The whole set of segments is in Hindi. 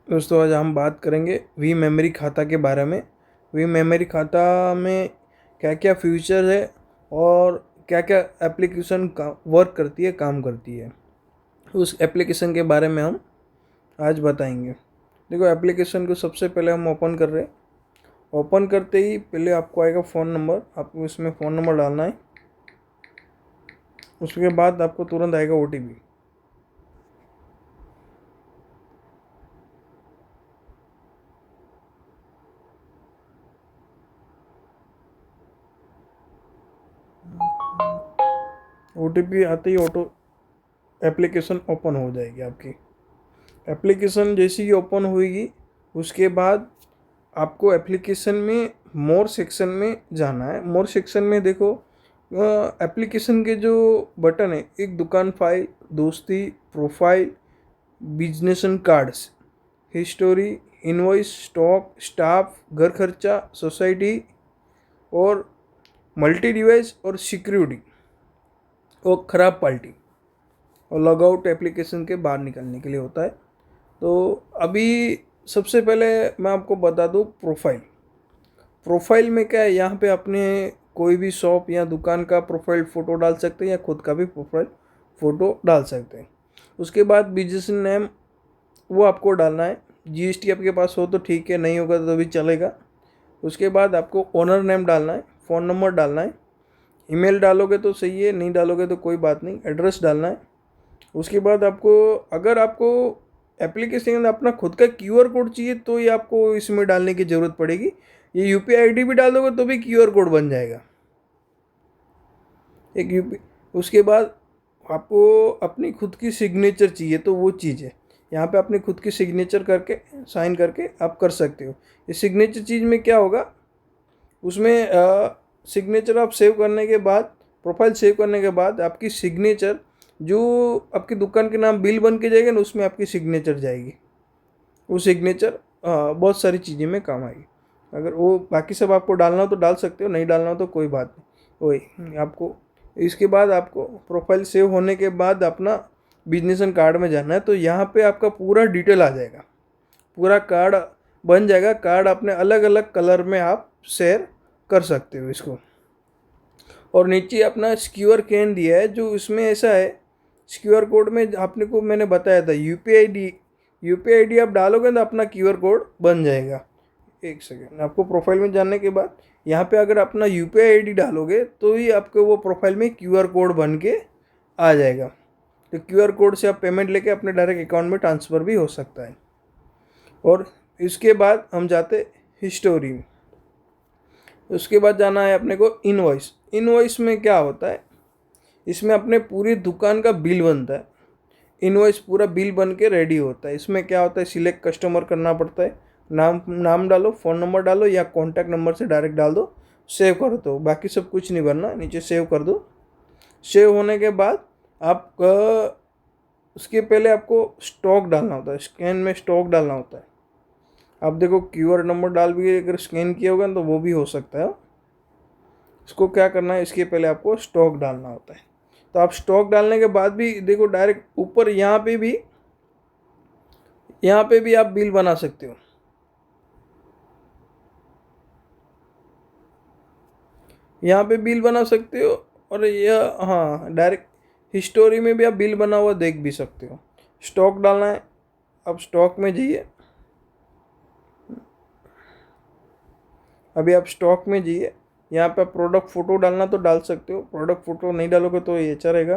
दोस्तों आज हम बात करेंगे वी मेमोरी खाता के बारे में। वी मेमोरी खाता में क्या क्या फीचर है और क्या क्या एप्लीकेशन का वर्क करती है, काम करती है, उस एप्लीकेशन के बारे में हम आज बताएंगे। देखो, एप्लीकेशन को सबसे पहले हम ओपन कर रहे हैं। ओपन करते ही पहले आपको आएगा फ़ोन नंबर, आपको इसमें फ़ोन नंबर डालना है। उसके बाद आपको तुरंत आएगा OTP। OTP आते ही ऑटो एप्लीकेशन ओपन हो जाएगी। आपकी एप्लीकेशन जैसी ही ओपन होएगी उसके बाद आपको एप्लीकेशन में मोर सेक्शन में जाना है। मोर सेक्शन में देखो, एप्लीकेशन के जो बटन है, एक दुकान फाइल, दोस्ती, profile, business and cards, history, invoice, stock, staff, घर खर्चा, सोसाइटी और मल्टी डिवाइस और सिक्योरिटी और ख़राब पार्टी और लॉगआउट एप्लीकेशन के बाहर निकलने के लिए होता है। तो अभी सबसे पहले मैं आपको बता दूं, प्रोफाइल। प्रोफाइल में क्या है, यहाँ पे अपने कोई भी शॉप या दुकान का प्रोफाइल फ़ोटो डाल सकते हैं या खुद का भी प्रोफाइल फ़ोटो डाल सकते हैं। उसके बाद बिजनेस नेम वो आपको डालना है। GST आपके पास हो तो ठीक है, नहीं होगा तो भी चलेगा। उसके बाद आपको ओनर नेम डालना है, फ़ोन नंबर डालना है, ईमेल डालोगे तो सही है, नहीं डालोगे तो कोई बात नहीं, एड्रेस डालना है। उसके बाद अगर आपको एप्लीकेशन में अपना खुद का QR कोड चाहिए तो ये आपको इसमें डालने की ज़रूरत पड़ेगी। ये UPI ID भी डाल दोगे तो भी QR कोड बन जाएगा, एक UPI। उसके बाद आपको अपनी खुद की सिग्नेचर चाहिए तो वो चीज़ है, यहाँ पे अपनी खुद की सिग्नेचर करके साइन करके आप कर सकते हो। ये सिग्नेचर चीज़ में क्या होगा, उसमें सिग्नेचर आप सेव करने के बाद, प्रोफाइल सेव करने के बाद आपकी सिग्नेचर जो आपकी दुकान के नाम बिल बन के जाएगा ना, उसमें आपकी सिग्नेचर जाएगी। वो सिग्नेचर बहुत सारी चीज़ें में काम आएगी। अगर वो बाकी सब आपको डालना हो तो डाल सकते हो, नहीं डालना हो तो कोई बात नहीं। वही आपको इसके बाद आपको प्रोफाइल सेव होने के बाद अपना बिजनेस एंड कार्ड में जाना है। तो यहाँ पे आपका पूरा डिटेल आ जाएगा, पूरा कार्ड बन जाएगा। कार्ड अपने अलग अलग कलर में आप शेयर कर सकते हो इसको। और नीचे अपना सिक्योर कैन दिया है, जो इसमें ऐसा है, सिक्योर कोड में आपने को मैंने बताया था UPI ID आप डालोगे तो अपना QR कोड बन जाएगा। एक सेकेंड, आपको प्रोफाइल में जाने के बाद यहाँ पे अगर अपना UPI ID डालोगे तो ही आपको वो प्रोफाइल में QR कोड बन के आ जाएगा। तो QR कोड से आप पेमेंट लेके अपने डायरेक्ट अकाउंट में ट्रांसफ़र भी हो सकता है। और इसके बाद हम जाते हिस्टोरी में। उसके बाद जाना है अपने को इनवॉइस। इनवॉइस में क्या होता है, इसमें अपने पूरी दुकान का बिल बनता है। इनवॉइस पूरा बिल बन के रेडी होता है। इसमें क्या होता है, सिलेक्ट कस्टमर करना पड़ता है। नाम डालो, फ़ोन नंबर डालो या कॉन्टैक्ट नंबर से डायरेक्ट डाल दो, सेव कर दो। बाकी सब कुछ नहीं भरना, नीचे सेव कर दो। सेव होने के बाद आप उसके पहले आपको स्टॉक डालना होता है, स्कैन में स्टॉक डालना होता है। आप देखो, QR नंबर डाल भी अगर स्कैन किया होगा तो वो भी हो सकता है। इसको क्या करना है, इसके पहले आपको स्टॉक डालना होता है। तो आप स्टॉक डालने के बाद भी देखो, डायरेक्ट ऊपर यहाँ पे भी आप बिल बना सकते हो। यहाँ पे बिल बना सकते हो। और यह, हाँ, डायरेक्ट हिस्टोरी में भी आप बिल बना हुआ देख भी सकते हो। स्टॉक डालना है, अब स्टॉक में जाइए। अभी आप स्टॉक में जाइए, यहाँ पे प्रोडक्ट फ़ोटो डालना तो डाल सकते हो, प्रोडक्ट फ़ोटो नहीं डालोगे तो ये अच्छा रहेगा।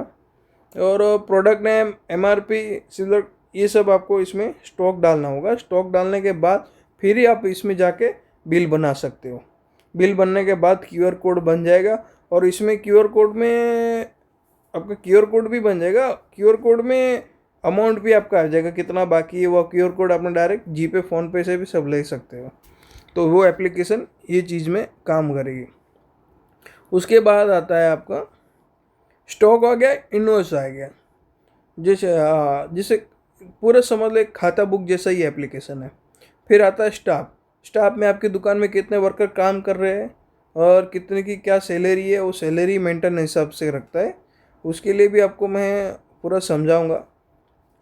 और प्रोडक्ट नेम, MRP, सिल्वर, ये सब आपको इसमें स्टॉक डालना होगा। स्टॉक डालने के बाद फिर ही आप इसमें जाके बिल बना सकते हो। बिल बनने के बाद QR कोड बन जाएगा। और इसमें QR कोड में आपका QR कोड भी बन जाएगा। QR कोड में अमाउंट भी आपका आ जाएगा, कितना बाकी है। वो QR कोड अपना डायरेक्ट GPay, फ़ोनपे से भी सब ले सकते हो। तो वो एप्लीकेशन ये चीज़ में काम करेगी। उसके बाद आता है आपका स्टॉक आ गया, इनवॉइस आ गया। जैसे पूरा समझ लो एक खाता बुक जैसा ही एप्लीकेशन है। फिर आता है स्टाफ। स्टाफ में आपकी दुकान में कितने वर्कर काम कर रहे हैं और कितने की क्या सैलरी है, वो सैलरी मेंटेन हिसाब से रखता है। उसके लिए भी आपको मैं पूरा समझाऊंगा।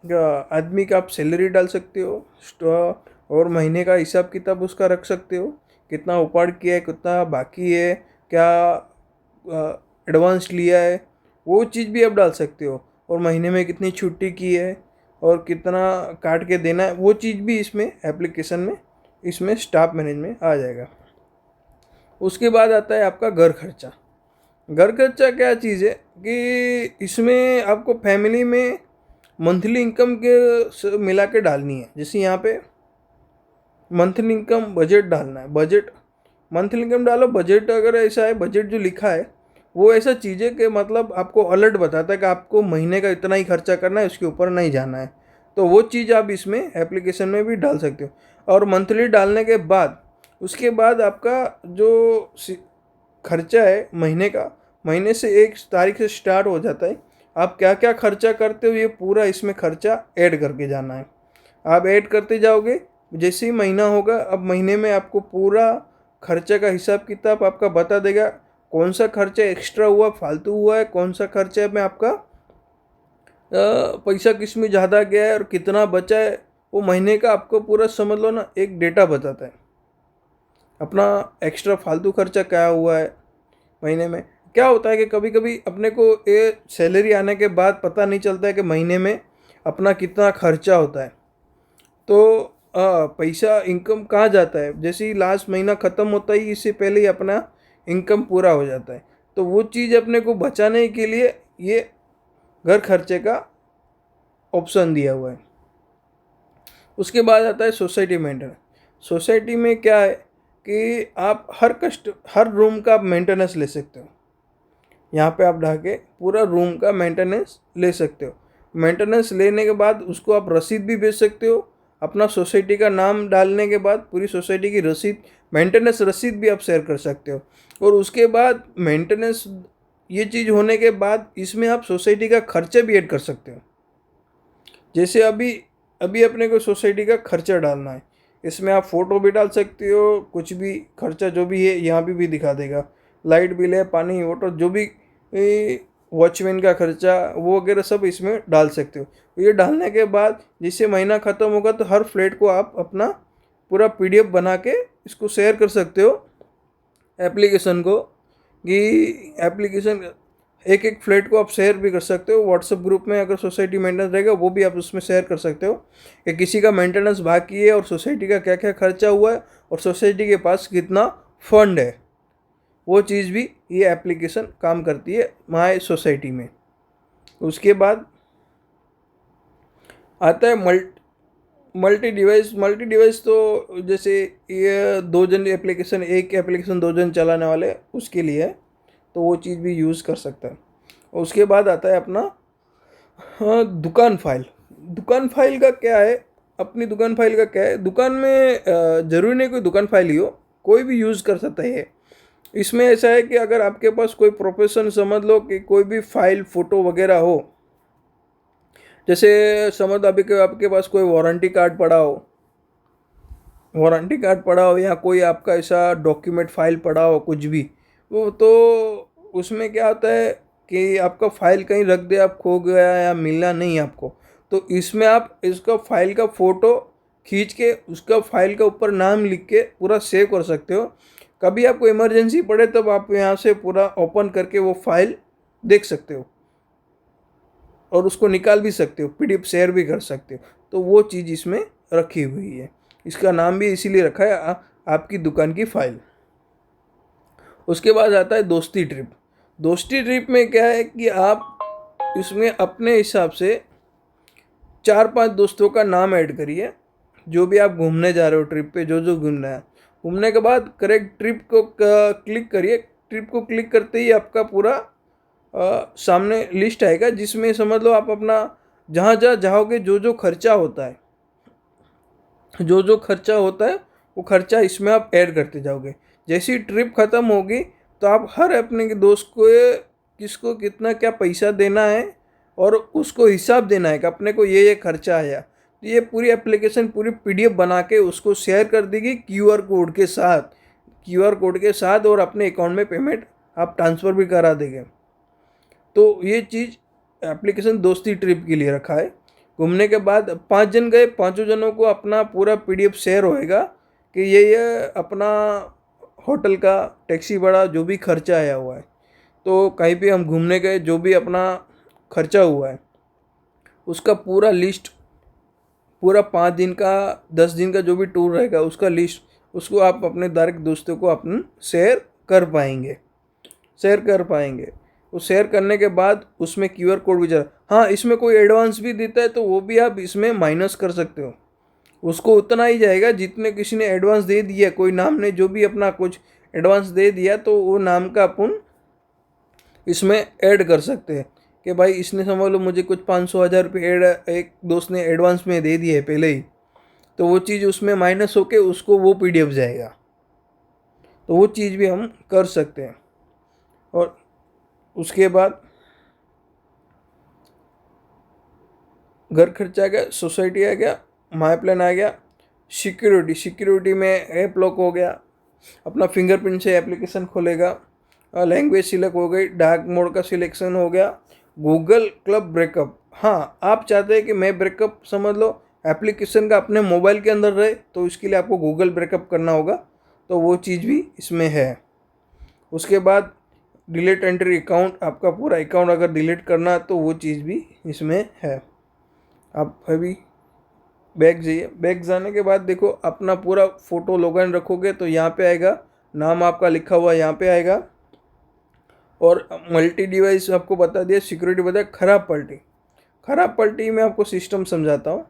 आदमी का आप सैलरी डाल सकते हो, और महीने का हिसाब किताब उसका रख सकते हो, कितना उपाड़ किया है, कितना बाकी है, क्या एडवांस लिया है, वो चीज़ भी आप डाल सकते हो। और महीने में कितनी छुट्टी की है और कितना काट के देना है, वो चीज़ भी इसमें एप्लीकेशन में, इसमें स्टाफ मैनेजमेंट आ जाएगा। उसके बाद आता है आपका घर खर्चा। घर खर्चा क्या चीज़ है कि इसमें आपको फैमिली में मंथली इनकम के मिला के डालनी है। जैसे यहाँ पे मंथली इनकम बजट डालना है, बजट मंथली इनकम डालो। बजट अगर ऐसा है, बजट जो लिखा है वो ऐसा चीज़ है कि मतलब आपको अलर्ट बताता है कि आपको महीने का इतना ही खर्चा करना है, उसके ऊपर नहीं जाना है। तो वो चीज़ आप इसमें एप्लीकेशन में भी डाल सकते हो। और मंथली डालने के बाद उसके बाद आपका जो खर्चा है महीने का, महीने से 1 तारीख से स्टार्ट हो जाता है। आप क्या क्या खर्चा करते हो ये पूरा इसमें खर्चा ऐड करके जाना है। आप ऐड करते जाओगे, जैसे ही महीना होगा अब महीने में आपको पूरा खर्चा का हिसाब किताब आपका बता देगा। कौन सा खर्चा एक्स्ट्रा हुआ, फालतू हुआ है, कौन सा खर्चा में आपका पैसा किस में ज़्यादा गया है और कितना बचा है, वो महीने का आपको पूरा समझ लो ना एक डेटा बताता है। अपना एक्स्ट्रा फालतू खर्चा क्या हुआ है महीने में। क्या होता है कि कभी कभी अपने को ये सैलरी आने के बाद पता नहीं चलता है कि महीने में अपना कितना खर्चा होता है। तो पैसा इनकम कहाँ जाता है, जैसे ही लास्ट महीना ख़त्म होता है इससे पहले ही अपना इनकम पूरा हो जाता है। तो वो चीज़ अपने को बचाने के लिए ये घर खर्चे का ऑप्शन दिया हुआ है। उसके बाद आता है सोसाइटी मेंटेनेंस। सोसाइटी में क्या है कि आप हर रूम का आप मेंटेनेंस ले सकते हो। यहाँ पे आप ढाके पूरा रूम का मेंटेनेंस ले सकते हो। मेंटेनेंस लेने के बाद उसको आप रसीद भी भेज सकते हो। अपना सोसाइटी का नाम डालने के बाद पूरी सोसाइटी की रसीद, मेंटेनेंस रसीद भी आप शेयर कर सकते हो। और उसके बाद मेंटेनेंस ये चीज़ होने के बाद इसमें आप सोसाइटी का खर्चा भी ऐड कर सकते हो। जैसे अभी अभी अपने को सोसाइटी का खर्चा डालना है, इसमें आप फ़ोटो भी डाल सकते हो, कुछ भी खर्चा जो भी है यहाँ भी दिखा देगा। लाइट बिल है, पानी, वाटर, जो भी वॉचमैन का खर्चा वो वगैरह सब इसमें डाल सकते हो। ये डालने के बाद जिससे महीना ख़त्म होगा तो हर फ्लैट को आप अपना पूरा पीडीएफ बना के इसको शेयर कर सकते हो एप्लीकेशन को, कि एप्लीकेशन एक एक फ्लैट को आप शेयर भी कर सकते हो। व्हाट्सएप ग्रुप में अगर सोसाइटी मेंटेनेंस रहेगा वो भी आप उसमें शेयर कर सकते हो कि किसी का मेंटेनेंस बाकी है और सोसाइटी का क्या क्या खर्चा हुआ है और सोसाइटी के पास कितना फंड है। वो चीज़ भी ये एप्लीकेशन काम करती है माय सोसाइटी में। उसके बाद आता है मल्टी डिवाइस। तो जैसे ये 2 जन एप्लीकेशन, एक एप्लीकेशन 2 जन चलाने वाले उसके लिए है, तो वो चीज़ भी यूज़ कर सकता है। और उसके बाद आता है अपना दुकान फाइल। दुकान फाइल का क्या है, अपनी दुकान फाइल का क्या है, दुकान में ज़रूरी नहीं कोई दुकान फाइल ही हो, कोई भी यूज़ कर सकता है। इसमें ऐसा है कि अगर आपके पास कोई प्रोफेशन, समझ लो कि कोई भी फाइल फ़ोटो वगैरह हो, जैसे समझ लो अभी के आपके पास कोई वारंटी कार्ड पड़ा हो या कोई आपका ऐसा डॉक्यूमेंट फाइल पड़ा हो कुछ भी, वो तो उसमें क्या होता है कि आपका फाइल कहीं रख दे, आप खो गया या मिलना नहीं आपको, तो इसमें आप इसका फाइल का फ़ोटो खींच के उसका फाइल का ऊपर नाम लिख के पूरा सेव कर सकते हो। कभी आपको इमरजेंसी पड़े तब आप यहाँ से पूरा ओपन करके वो फाइल देख सकते हो और उसको निकाल भी सकते हो, पीडीएफ शेयर भी कर सकते हो। तो वो चीज़ इसमें रखी हुई है। इसका नाम भी इसीलिए रखा है आपकी दुकान की फाइल। उसके बाद आता है दोस्ती ट्रिप। दोस्ती ट्रिप में क्या है कि आप इसमें अपने हिसाब से 4-5 दोस्तों का नाम ऐड करिए, जो भी आप घूमने जा रहे हो ट्रिप पे, जो घूमना है। घूमने के बाद करेक्ट ट्रिप को क्लिक करिए। ट्रिप को क्लिक करते ही आपका पूरा सामने लिस्ट आएगा, जिसमें समझ लो आप अपना जहाँ जहाँ जाओगे जो खर्चा होता है, वो खर्चा इसमें आप ऐड करते जाओगे। जैसी ट्रिप ख़त्म होगी तो आप हर अपने के दोस्त को किसको कितना क्या पैसा देना है और उसको हिसाब देना है कि अपने को ये खर्चा आया। तो ये पूरी एप्लीकेशन पूरी पीडीएफ बना के उसको शेयर कर देगी क्यूआर कोड के साथ और अपने अकाउंट में पेमेंट आप ट्रांसफ़र भी करा देंगे। तो ये चीज़ एप्लीकेशन दोस्ती ट्रिप के लिए रखा है। घूमने के बाद 5 जन गए, 5 जनों को अपना पूरा PDF शेयर होएगा कि ये अपना होटल का, टैक्सी भाड़ा, जो भी खर्चा आया हुआ है, तो कहीं भी हम घूमने गए जो भी अपना खर्चा हुआ है उसका पूरा लिस्ट, पूरा 5 दिन का 10 दिन का जो भी टूर रहेगा उसका लिस्ट, उसको आप अपने डायरेक्ट दोस्तों को अपन शेयर कर पाएंगे, वो शेयर करने के बाद उसमें QR कोड भी हाँ, इसमें कोई एडवांस भी देता है तो वो भी आप इसमें माइनस कर सकते हो। उसको उतना ही जाएगा जितने किसी ने एडवांस दे दिया, कोई नाम ने जो भी अपना कुछ एडवांस दे दिया तो वो नाम का अपन इसमें ऐड कर सकते हैं कि भाई इसने समझ लो मुझे कुछ 500-1000 रुपये ऐड, एक दोस्त ने एडवांस में दे दिए पहले ही, तो वो चीज़ उसमें माइनस होके उसको वो PDF जाएगा, तो वो चीज़ भी हम कर सकते हैं। और उसके बाद घर खर्चा आ गया, सोसाइटी आ गया, माई प्लान आ गया, सिक्योरिटी में ऐप लॉक हो गया, अपना फिंगरप्रिंट से एप्लीकेशन खोलेगा, लैंग्वेज सिलेक्ट हो गई, डार्क मोड का सिलेक्शन हो गया, गूगल क्लब ब्रेकअप। हाँ, आप चाहते हैं कि मैं ब्रेकअप समझ लो एप्लीकेशन का अपने मोबाइल के अंदर रहे, तो इसके लिए आपको गूगल ब्रेकअप करना होगा, तो वो चीज़ भी इसमें है। उसके बाद डिलीट एंट्री अकाउंट, आपका पूरा अकाउंट अगर डिलीट करना है तो वो चीज़ भी इसमें है। आप अभी बैक जाइए, बैक जाने के बाद देखो अपना पूरा फ़ोटो लॉगिन रखोगे तो यहाँ पे आएगा, नाम आपका लिखा हुआ यहाँ पे आएगा, और मल्टी डिवाइस आपको बता दिया, सिक्योरिटी बताया, खराब पलटी में आपको सिस्टम समझाता हूँ।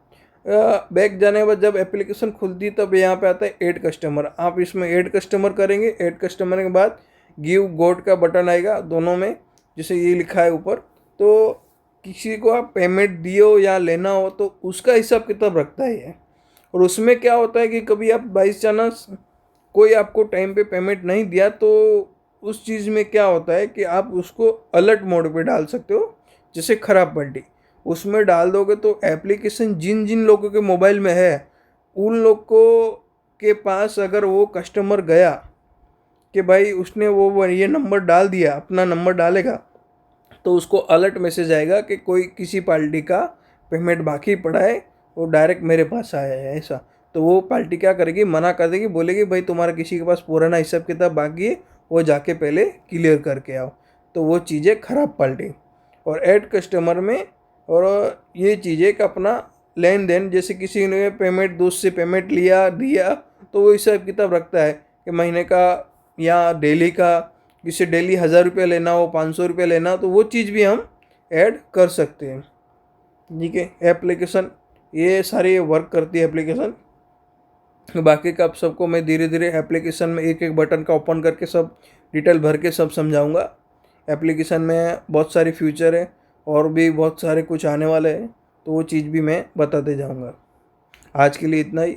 बैक जाने के बाद जब एप्लीकेशन खुलती तब यहाँ पे आता है ऐड कस्टमर, आप इसमें ऐड कस्टमर करेंगे। ऐड कस्टमर के बाद गिव गोट का बटन आएगा दोनों में, जैसे ये लिखा है ऊपर, तो किसी को आप पेमेंट दियो या लेना हो तो उसका हिसाब किताब रखता है ये। और उसमें क्या होता है कि कभी आप बाइस चांस कोई आपको टाइम पे पेमेंट नहीं दिया तो उस चीज़ में क्या होता है कि आप उसको अलर्ट मोड पे डाल सकते हो, जैसे खराब पलटी उसमें डाल दोगे तो एप्लीकेशन जिन जिन लोगों के मोबाइल में है उन लोगों के पास अगर वो कस्टमर गया कि भाई उसने वो ये नंबर डाल दिया, अपना नंबर डालेगा, तो उसको अलर्ट मैसेज आएगा कि कोई किसी पार्टी का पेमेंट बाकी पड़ा है, वो डायरेक्ट मेरे पास आया है ऐसा। तो वो पार्टी क्या करेगी, मना कर देगी, बोलेगी भाई तुम्हारा किसी के पास पुराना हिसाब किताब बाकी है, वो जाके पहले क्लियर करके आओ। तो वो चीज़ें खराब पार्टी। और ऐड कस्टमर में और ये चीज़ें का अपना लेन देन, जैसे किसी ने पेमेंट दोस्त से पेमेंट लिया दिया तो वो हिसाब किताब रखता है कि महीने का या डेली का, किसी डेली 1000 रुपये लेना हो, 500 रुपये लेना, तो वो चीज़ भी हम ऐड कर सकते हैं। ठीक है, एप्लीकेशन ये सारी वर्क करती है एप्लीकेशन। बाकी का आप सबको मैं धीरे धीरे एप्लीकेशन में एक एक बटन का ओपन करके सब डिटेल भर के सब समझाऊंगा। एप्लीकेशन में बहुत सारी फ्यूचर है और भी बहुत सारे कुछ आने वाले हैं, तो वो चीज़ भी मैं बताते जाऊंगा। आज के लिए इतना ही।